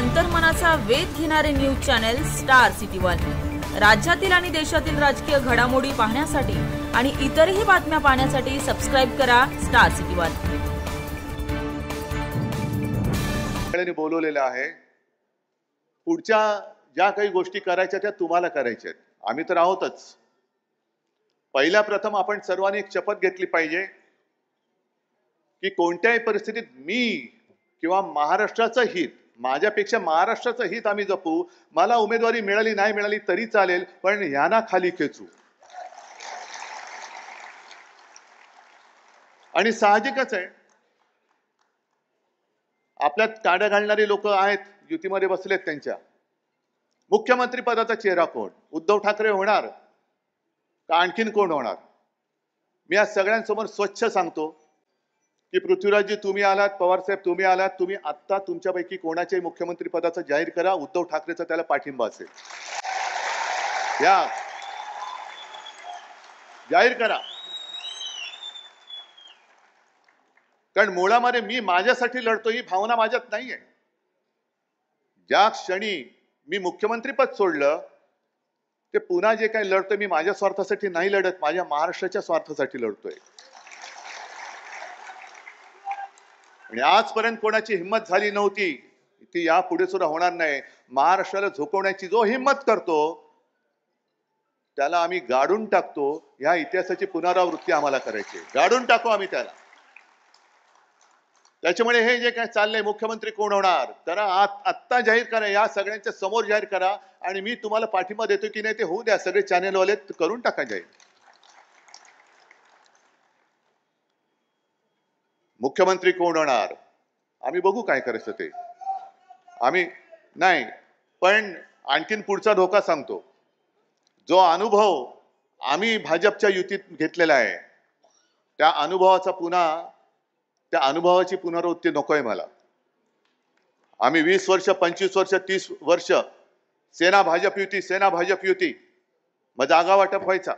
अंतर्मनाचा वेध घेणारे news channel star city one. राज्यातील आणि देशातील राजकीय घडामोडी पाहण्यासाठी आणि इतरही बातम्या पाहण्यासाठी सबस्क्राइब करा स्टार सिटी वन। बोलवलेलं आहे, पुढच्या ज्या काही गोष्टी करायच्या त्या तुम्हाला करायच्या आहेत, आम्ही तर आहोतच। पहिल्या प्रथम आपण सर्वांनी एक शपथ घेतली पाहिजे की कोणत्याही परिस्थितीत मी किंवा महाराष्ट्राचं हित, माझ्यापेक्षा महाराष्ट्राचं हित आम्ही जपू। मला उमेदवारी मिळाली नाही मिळाली तरी चालेल, पण यांना खाली खेचू। आणि साहजिकच आहे, आपल्यात काड्या घालणारी लोक आहेत, युतीमध्ये बसलेत। त्यांच्या मुख्यमंत्री पदाचा चेहरा कोण? उद्धव ठाकरे होणार का आणखीन कोण होणार? मी आज सगळ्यांसमोर स्वच्छ सांगतो की पृथ्वीराजजी तुम्ही आलात, पवार साहेब तुम्ही आलात, तुम्ही आत्ता तुमच्यापैकी कोणाच्याही मुख्यमंत्री पदाचं जाहीर करा, उद्धव ठाकरेचा त्याला पाठिंबा असेल। या जाहीर करा, कारण मुळामध्ये मी माझ्यासाठी लढतो ही भावना माझ्यात नाहीये। ज्या क्षणी मी मुख्यमंत्री पद सोडलं ते पुन्हा जे काही लढतोय मी माझ्या स्वार्थासाठी नाही लढत, माझ्या महाराष्ट्राच्या स्वार्थासाठी लढतोय। आणि आजपर्यंत कोणाची हिम्मत झाली नव्हती, ती यापुढे सुद्धा होणार नाही। महाराष्ट्राला झोकवण्याची जो हिम्मत करतो त्याला आम्ही गाडून टाकतो। या इतिहासाची पुनरावृत्ती आम्हाला करायची, गाडून टाकू आम्ही त्याला। त्याच्यामुळे हे जे काय चाललंय, मुख्यमंत्री कोण होणार तर आत्ता जाहीर करा, या सगळ्यांच्या समोर जाहीर करा। आणि मी तुम्हाला पाठिंबा देतो की नाही ते होऊ द्या, सगळे चॅनेलवाले करून टाका जाहीर। मुख्यमंत्री कोण होणार आम्ही बघू, काय करायचं ते आम्ही नाही। पण आणखीन पुढचा धोका सांगतो, जो अनुभव आम्ही भाजपच्या युतीत घेतलेला आहे त्या अनुभवाची पुनरावृत्ती नकोय मला। आम्ही 20 वर्ष, 25 वर्ष, 30 वर्ष सेना भाजप युती मग जागा वाटप व्हायचा।